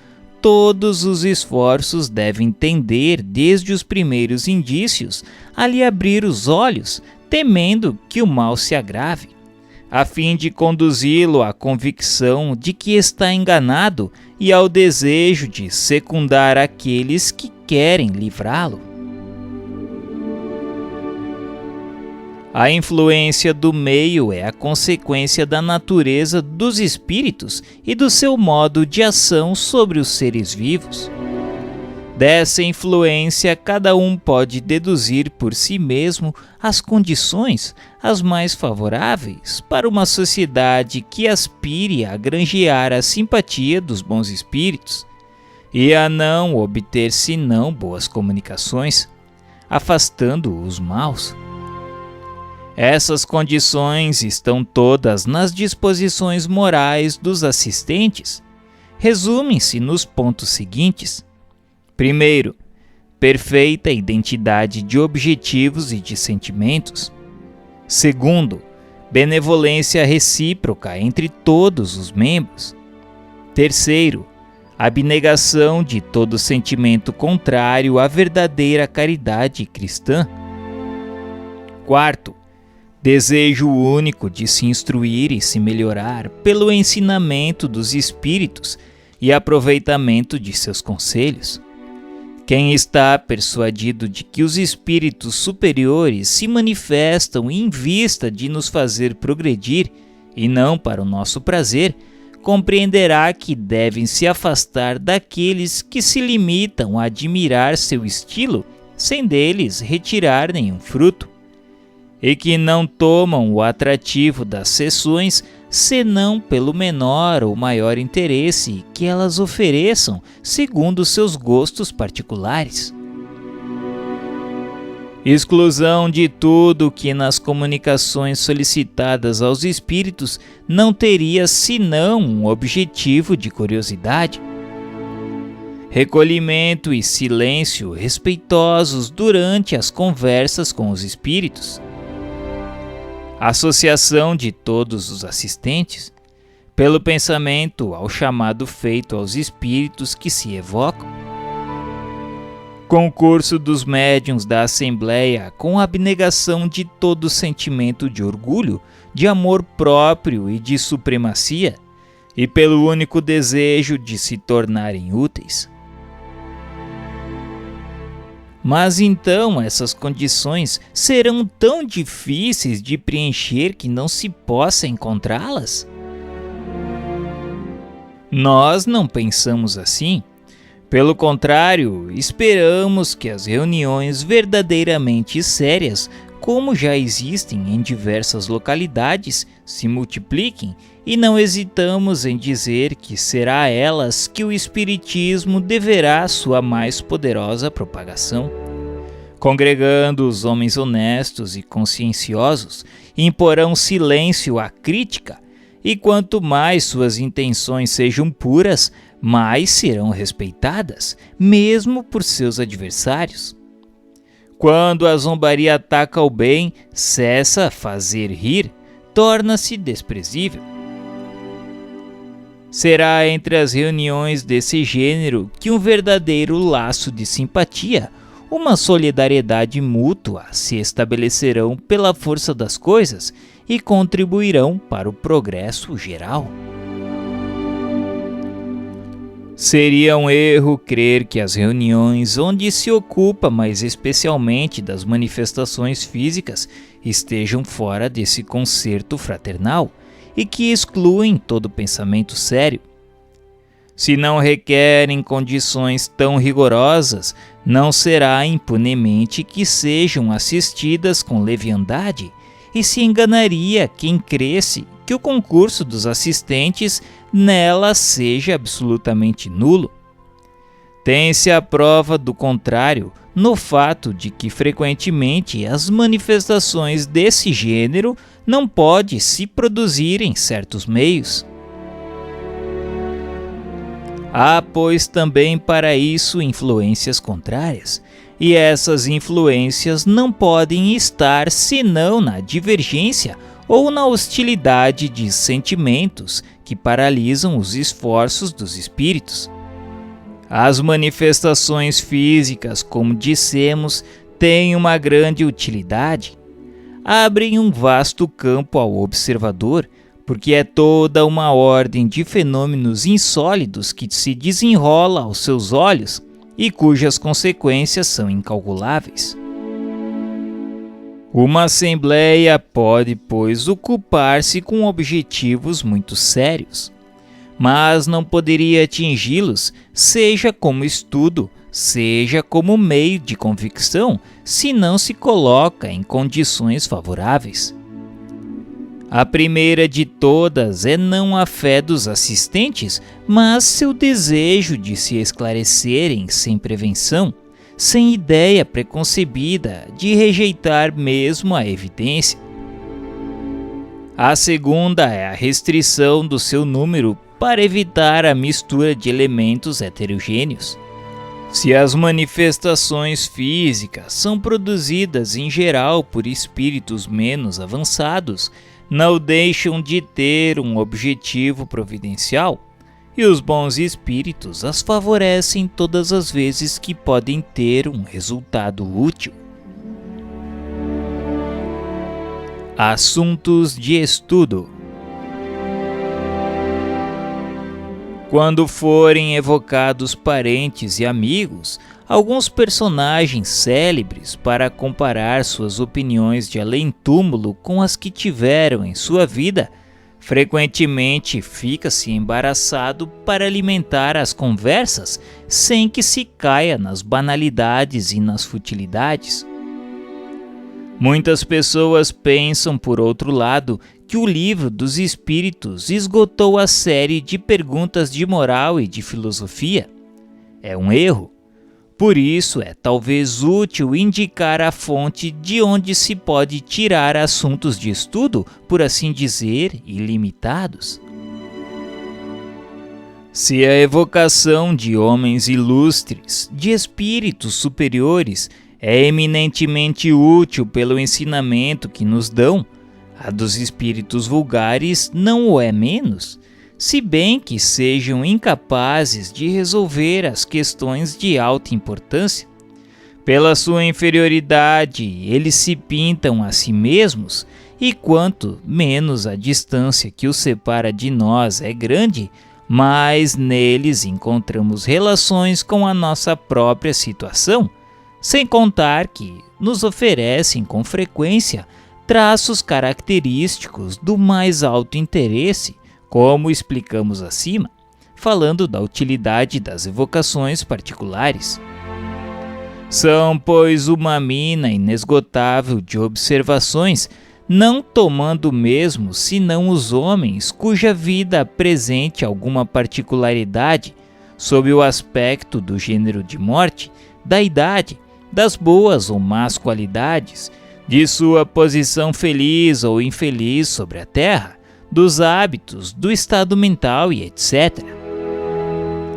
todos os esforços devem tender, desde os primeiros indícios, a lhe abrir os olhos, temendo que o mal se agrave, a fim de conduzi-lo à convicção de que está enganado e ao desejo de secundar aqueles que querem livrá-lo. A influência do meio é a consequência da natureza dos espíritos e do seu modo de ação sobre os seres vivos. Dessa influência, cada um pode deduzir por si mesmo as condições as mais favoráveis para uma sociedade que aspire a granjear a simpatia dos bons espíritos e a não obter senão boas comunicações, afastando os maus. Essas condições estão todas nas disposições morais dos assistentes. Resumem-se nos pontos seguintes. Primeiro, perfeita identidade de objetivos e de sentimentos. Segundo, benevolência recíproca entre todos os membros. Terceiro, abnegação de todo sentimento contrário à verdadeira caridade cristã. Quarto, desejo único de se instruir e se melhorar pelo ensinamento dos espíritos e aproveitamento de seus conselhos. Quem está persuadido de que os espíritos superiores se manifestam em vista de nos fazer progredir e não para o nosso prazer, compreenderá que devem se afastar daqueles que se limitam a admirar seu estilo sem deles retirar nenhum fruto, e que não tomam o atrativo das sessões senão pelo menor ou maior interesse que elas ofereçam segundo seus gostos particulares. Exclusão de tudo que nas comunicações solicitadas aos espíritos não teria senão um objetivo de curiosidade. Recolhimento e silêncio respeitosos durante as conversas com os espíritos. Associação de todos os assistentes, pelo pensamento ao chamado feito aos espíritos que se evocam. Concurso dos médiuns da Assembleia com abnegação de todo sentimento de orgulho, de amor próprio e de supremacia, e pelo único desejo de se tornarem úteis. Mas então essas condições serão tão difíceis de preencher que não se possa encontrá-las? Nós não pensamos assim. Pelo contrário, esperamos que as reuniões verdadeiramente sérias, como já existem em diversas localidades, se multipliquem e não hesitamos em dizer que será a elas que o Espiritismo deverá sua mais poderosa propagação. Congregando os homens honestos e conscienciosos, imporão silêncio à crítica, e quanto mais suas intenções sejam puras, mais serão respeitadas, mesmo por seus adversários. Quando a zombaria ataca o bem, cessa a fazer rir, torna-se desprezível. Será entre as reuniões desse gênero que um verdadeiro laço de simpatia, uma solidariedade mútua se estabelecerão pela força das coisas e contribuirão para o progresso geral. Seria um erro crer que as reuniões onde se ocupa mais especialmente das manifestações físicas estejam fora desse concerto fraternal e que excluem todo pensamento sério. Se não requerem condições tão rigorosas, não será impunemente que sejam assistidas com leviandade, e se enganaria quem cresce que o concurso dos assistentes nela seja absolutamente nulo. Tem-se a prova do contrário no fato de que frequentemente as manifestações desse gênero não podem se produzir em certos meios. Há, pois, também para isso influências contrárias, e essas influências não podem estar senão na divergência ou na hostilidade de sentimentos que paralisam os esforços dos espíritos. As manifestações físicas, como dissemos, têm uma grande utilidade. Abrem um vasto campo ao observador, porque é toda uma ordem de fenômenos insólidos que se desenrola aos seus olhos e cujas consequências são incalculáveis. Uma assembleia pode, pois, ocupar-se com objetivos muito sérios, mas não poderia atingi-los, seja como estudo, seja como meio de convicção, se não se coloca em condições favoráveis. A primeira de todas é não a fé dos assistentes, mas seu desejo de se esclarecerem sem prevenção, sem ideia preconcebida de rejeitar mesmo a evidência. A segunda é a restrição do seu número para evitar a mistura de elementos heterogêneos. Se as manifestações físicas são produzidas em geral por espíritos menos avançados, não deixam de ter um objetivo providencial, e os bons espíritos as favorecem todas as vezes que podem ter um resultado útil. Assuntos de estudo. Quando forem evocados parentes e amigos, alguns personagens célebres para comparar suas opiniões de além-túmulo com as que tiveram em sua vida, frequentemente fica-se embaraçado para alimentar as conversas sem que se caia nas banalidades e nas futilidades. Muitas pessoas pensam, por outro lado, que o livro dos Espíritos esgotou a série de perguntas de moral e de filosofia. É um erro. Por isso, é talvez útil indicar a fonte de onde se pode tirar assuntos de estudo, por assim dizer, ilimitados. Se a evocação de homens ilustres, de espíritos superiores, é eminentemente útil pelo ensinamento que nos dão, a dos espíritos vulgares não o é menos, se bem que sejam incapazes de resolver as questões de alta importância. Pela sua inferioridade, eles se pintam a si mesmos, e quanto menos a distância que os separa de nós é grande, mais neles encontramos relações com a nossa própria situação, sem contar que nos oferecem com frequência traços característicos do mais alto interesse, como explicamos acima, falando da utilidade das evocações particulares. São, pois, uma mina inesgotável de observações, não tomando mesmo senão os homens cuja vida apresente alguma particularidade sob o aspecto do gênero de morte, da idade, das boas ou más qualidades, de sua posição feliz ou infeliz sobre a terra, dos hábitos, do estado mental e etc.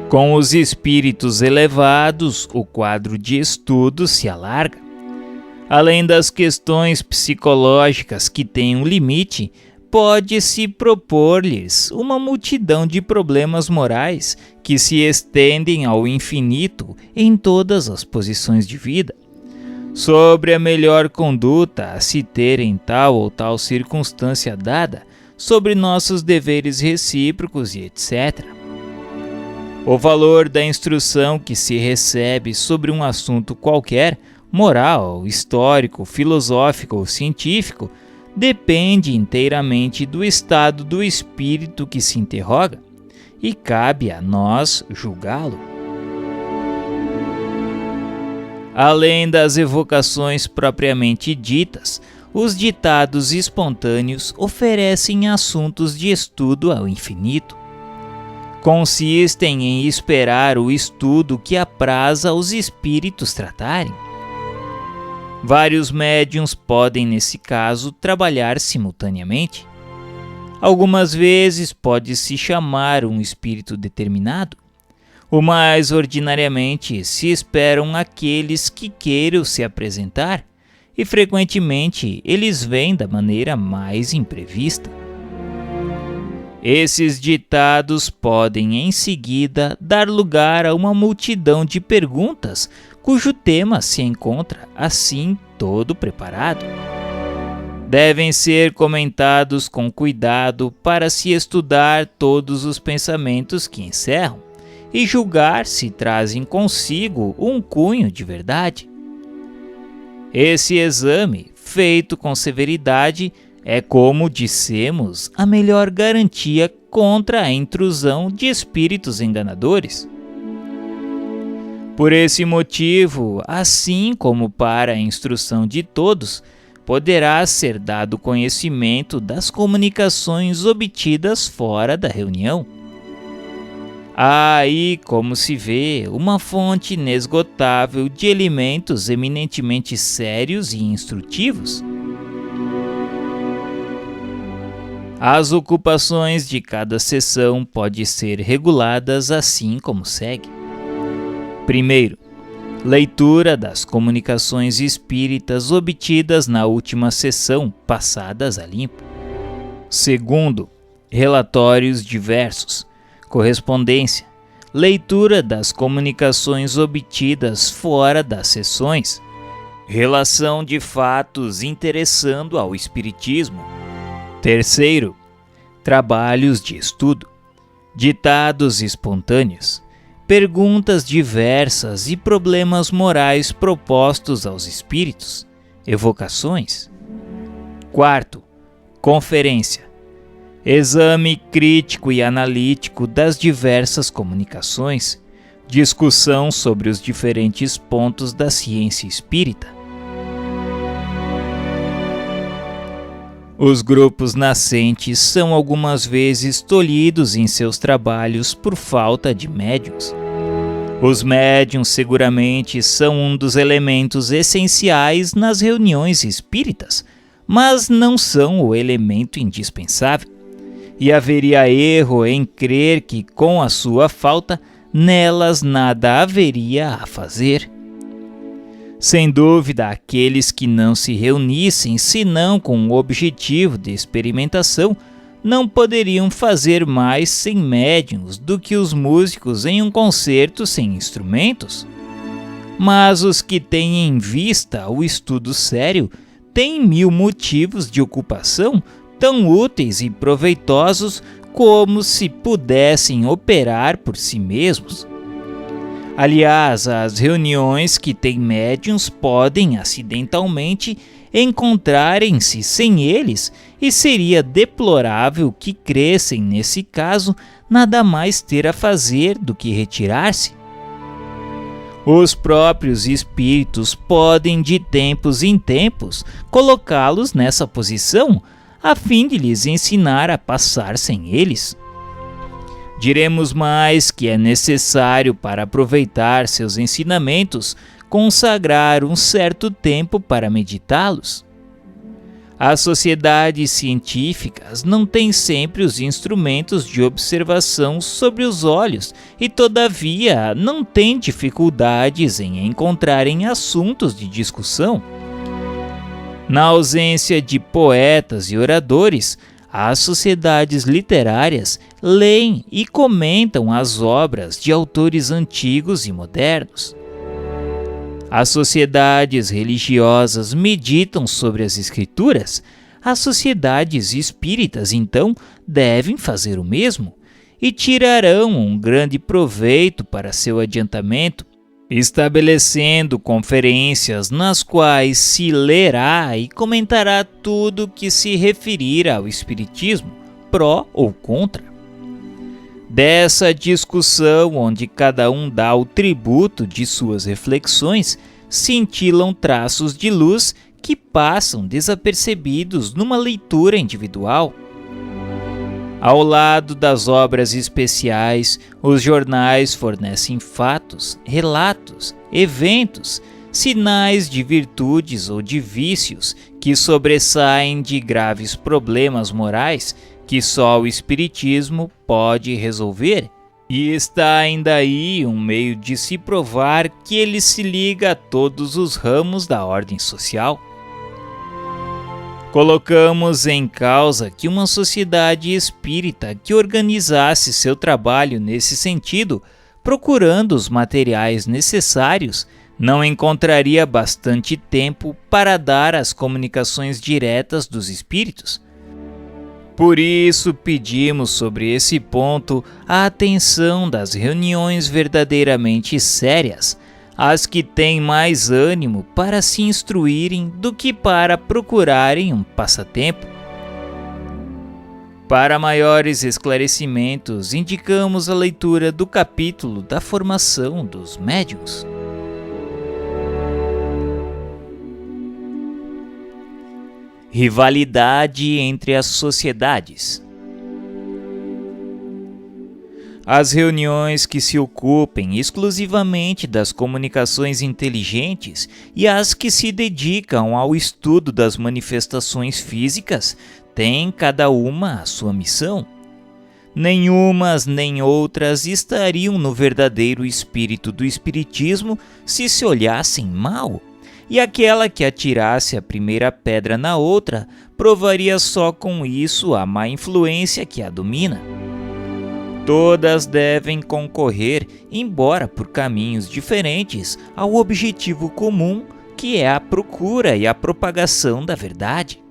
Com os espíritos elevados, o quadro de estudo se alarga. Além das questões psicológicas que têm um limite, pode-se propor-lhes uma multidão de problemas morais que se estendem ao infinito em todas as posições de vida. Sobre a melhor conduta a se ter em tal ou tal circunstância dada, sobre nossos deveres recíprocos e etc. O valor da instrução que se recebe sobre um assunto qualquer, moral, histórico, filosófico ou científico, depende inteiramente do estado do espírito que se interroga, e cabe a nós julgá-lo. Além das evocações propriamente ditas, os ditados espontâneos oferecem assuntos de estudo ao infinito. Consistem em esperar o estudo que apraz aos espíritos tratarem. Vários médiuns podem, nesse caso, trabalhar simultaneamente. Algumas vezes pode-se chamar um espírito determinado, o mais ordinariamente se esperam aqueles que queiram se apresentar, e frequentemente eles vêm da maneira mais imprevista. Esses ditados podem em seguida dar lugar a uma multidão de perguntas cujo tema se encontra assim todo preparado. Devem ser comentados com cuidado para se estudar todos os pensamentos que encerram e julgar se trazem consigo um cunho de verdade. Esse exame feito com severidade, é, como dissemos, a melhor garantia contra a intrusão de espíritos enganadores. Por esse motivo, assim como para a instrução de todos, poderá ser dado conhecimento das comunicações obtidas fora da reunião. Há aí, como se vê, uma fonte inesgotável de elementos eminentemente sérios e instrutivos. As ocupações de cada sessão podem ser reguladas assim como segue. Primeiro, leitura das comunicações espíritas obtidas na última sessão, passadas a limpo. Segundo, relatórios diversos, correspondência, leitura das comunicações obtidas fora das sessões, relação de fatos interessando ao espiritismo. Terceiro, trabalhos de estudo, ditados espontâneos, perguntas diversas e problemas morais propostos aos espíritos, evocações. Quarto, conferência, exame crítico e analítico das diversas comunicações, discussão sobre os diferentes pontos da ciência espírita. Os grupos nascentes são algumas vezes tolhidos em seus trabalhos por falta de médiuns. Os médiuns seguramente são um dos elementos essenciais nas reuniões espíritas, mas não são o elemento indispensável. E haveria erro em crer que, com a sua falta, nelas nada haveria a fazer. Sem dúvida, aqueles que não se reunissem senão com o objetivo de experimentação não poderiam fazer mais sem médiuns do que os músicos em um concerto sem instrumentos. Mas os que têm em vista o estudo sério têm 1000 motivos de ocupação tão úteis e proveitosos como se pudessem operar por si mesmos. Aliás, as reuniões que têm médiuns podem acidentalmente encontrarem-se sem eles, e seria deplorável que crescem, nesse caso, nada mais ter a fazer do que retirar-se. Os próprios espíritos podem, de tempos em tempos, colocá-los nessa posição, a fim de lhes ensinar a passar sem eles. Diremos mais que é necessário, para aproveitar seus ensinamentos, consagrar um certo tempo para meditá-los. As sociedades científicas não têm sempre os instrumentos de observação sobre os olhos e, todavia, não têm dificuldades em encontrarem assuntos de discussão. Na ausência de poetas e oradores, as sociedades literárias leem e comentam as obras de autores antigos e modernos. As sociedades religiosas meditam sobre as escrituras. As sociedades espíritas, então, devem fazer o mesmo e tirarão um grande proveito para seu adiantamento, estabelecendo conferências nas quais se lerá e comentará tudo que se referir ao espiritismo, pró ou contra. Dessa discussão, onde cada um dá o tributo de suas reflexões, cintilam traços de luz que passam desapercebidos numa leitura individual. Ao lado das obras especiais, os jornais fornecem fatos, relatos, eventos, sinais de virtudes ou de vícios que sobressaem de graves problemas morais que só o Espiritismo pode resolver. E está ainda aí um meio de se provar que ele se liga a todos os ramos da ordem social. Colocamos em causa que uma sociedade espírita que organizasse seu trabalho nesse sentido, procurando os materiais necessários, não encontraria bastante tempo para dar as comunicações diretas dos espíritos. Por isso, pedimos sobre esse ponto a atenção das reuniões verdadeiramente sérias, as que têm mais ânimo para se instruírem do que para procurarem um passatempo. Para maiores esclarecimentos, indicamos a leitura do capítulo da formação dos médiuns. Rivalidade entre as sociedades. As reuniões que se ocupem exclusivamente das comunicações inteligentes e as que se dedicam ao estudo das manifestações físicas têm cada uma a sua missão. Nenhumas nem outras estariam no verdadeiro espírito do espiritismo se olhassem mal, e aquela que atirasse a primeira pedra na outra provaria só com isso a má influência que a domina. Todas devem concorrer, embora por caminhos diferentes, ao objetivo comum, que é a procura e a propagação da verdade.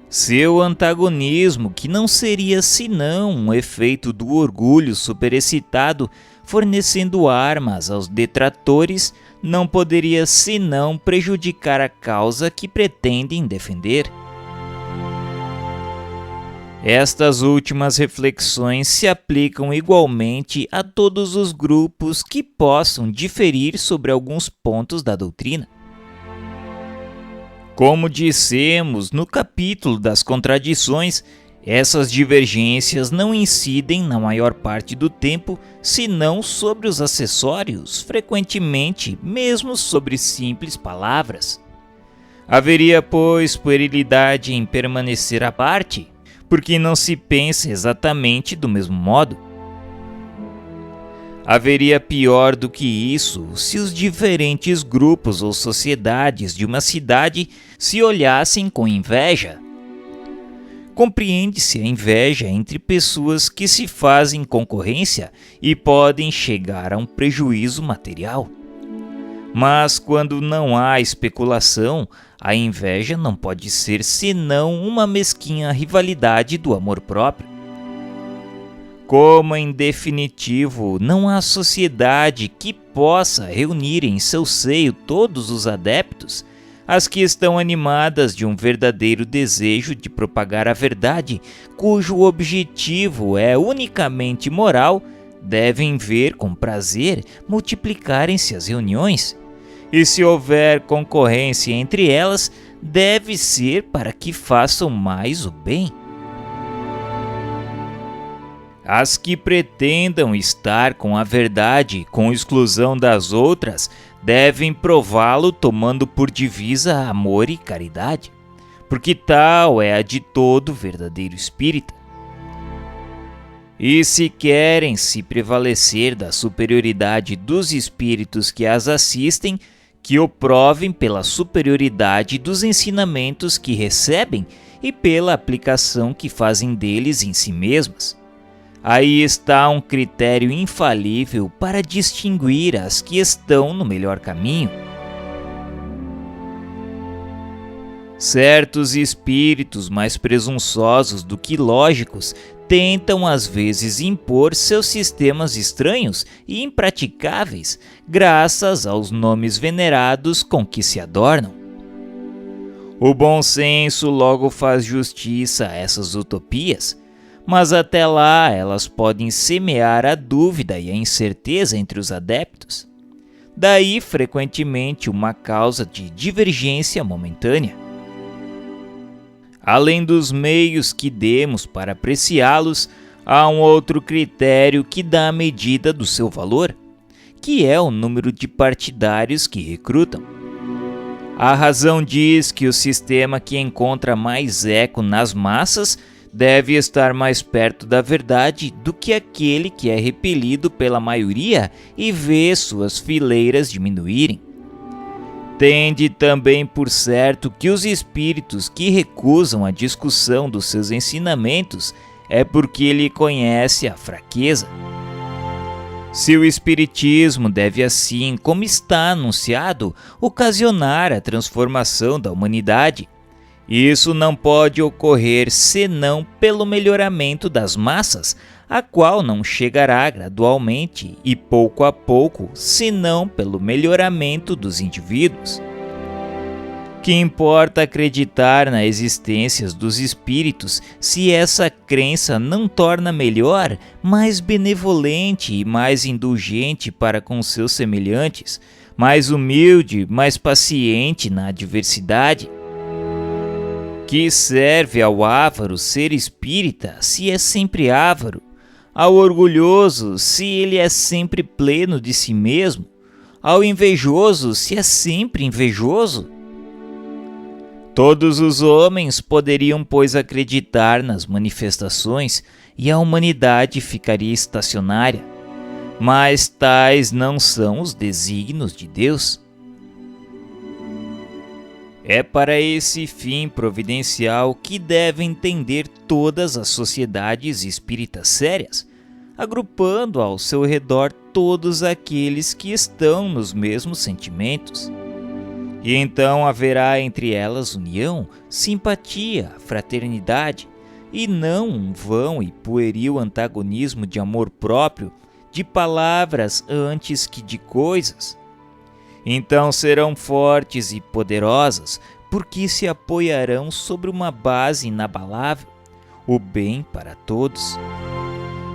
Seu antagonismo, que não seria senão um efeito do orgulho superexcitado fornecendo armas aos detratores, não poderia senão prejudicar a causa que pretendem defender. Estas últimas reflexões se aplicam igualmente a todos os grupos que possam diferir sobre alguns pontos da doutrina. Como dissemos no capítulo das contradições, essas divergências não incidem na maior parte do tempo, senão sobre os acessórios, frequentemente mesmo sobre simples palavras. Haveria, pois, puerilidade em permanecer à parte, porque não se pensa exatamente do mesmo modo. Haveria pior do que isso se os diferentes grupos ou sociedades de uma cidade se olhassem com inveja. Compreende-se a inveja entre pessoas que se fazem concorrência e podem chegar a um prejuízo material. Mas quando não há especulação, a inveja não pode ser senão uma mesquinha rivalidade do amor próprio. Como, em definitivo, não há sociedade que possa reunir em seu seio todos os adeptos, as que estão animadas de um verdadeiro desejo de propagar a verdade, cujo objetivo é unicamente moral, devem ver com prazer multiplicarem-se as reuniões. E se houver concorrência entre elas, deve ser para que façam mais o bem. As que pretendam estar com a verdade, com exclusão das outras, devem prová-lo tomando por divisa amor e caridade, porque tal é a de todo verdadeiro espírita. E se querem se prevalecer da superioridade dos espíritos que as assistem, que o provem pela superioridade dos ensinamentos que recebem e pela aplicação que fazem deles em si mesmas. Aí está um critério infalível para distinguir as que estão no melhor caminho. Certos espíritos mais presunçosos do que lógicos tentam às vezes impor seus sistemas estranhos e impraticáveis, graças aos nomes venerados com que se adornam. O bom senso logo faz justiça a essas utopias, mas até lá elas podem semear a dúvida e a incerteza entre os adeptos. Daí, frequentemente, uma causa de divergência momentânea. Além dos meios que demos para apreciá-los, há um outro critério que dá a medida do seu valor, que é o número de partidários que recrutam. A razão diz que o sistema que encontra mais eco nas massas deve estar mais perto da verdade do que aquele que é repelido pela maioria e vê suas fileiras diminuírem. Tende também por certo que os espíritos que recusam a discussão dos seus ensinamentos é porque ele conhece a fraqueza. Se o espiritismo deve, assim como está anunciado, ocasionar a transformação da humanidade, isso não pode ocorrer senão pelo melhoramento das massas, a qual não chegará gradualmente e pouco a pouco, senão pelo melhoramento dos indivíduos. Que importa acreditar na existência dos espíritos se essa crença não torna melhor, mais benevolente e mais indulgente para com seus semelhantes, mais humilde, mais paciente na adversidade? Que serve ao avaro ser espírita se é sempre avaro, ao orgulhoso se ele é sempre pleno de si mesmo, ao invejoso se é sempre invejoso? Todos os homens poderiam, pois, acreditar nas manifestações e a humanidade ficaria estacionária, mas tais não são os desígnios de Deus. É para esse fim providencial que devem tender todas as sociedades espíritas sérias, agrupando ao seu redor todos aqueles que estão nos mesmos sentimentos. E então haverá entre elas união, simpatia, fraternidade, e não um vão e pueril antagonismo de amor próprio, de palavras antes que de coisas. Então serão fortes e poderosas, porque se apoiarão sobre uma base inabalável, o bem para todos.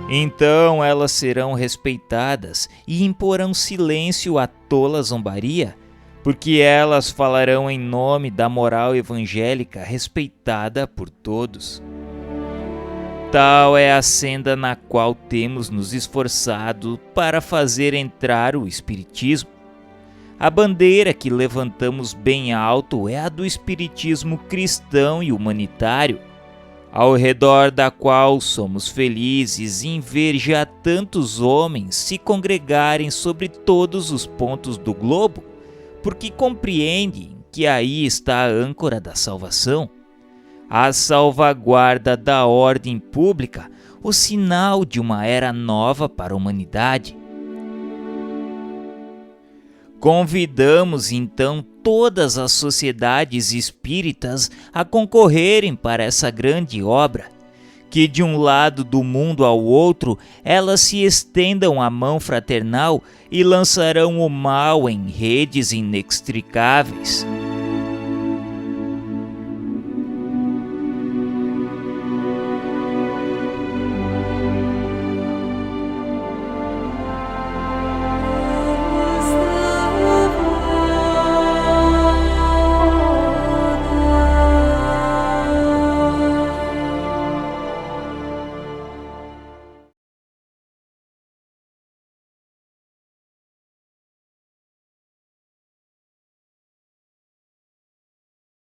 Então elas serão respeitadas e imporão silêncio à tola zombaria, porque elas falarão em nome da moral evangélica respeitada por todos. Tal é a senda na qual temos nos esforçado para fazer entrar o Espiritismo. A bandeira que levantamos bem alto é a do Espiritismo cristão e humanitário, ao redor da qual somos felizes em ver já tantos homens se congregarem sobre todos os pontos do globo, porque compreendem que aí está a âncora da salvação, a salvaguarda da ordem pública, o sinal de uma era nova para a humanidade. Convidamos então todas as sociedades espíritas a concorrerem para essa grande obra, que de um lado do mundo ao outro elas se estendam a mão fraternal e lançarão o mal em redes inextricáveis.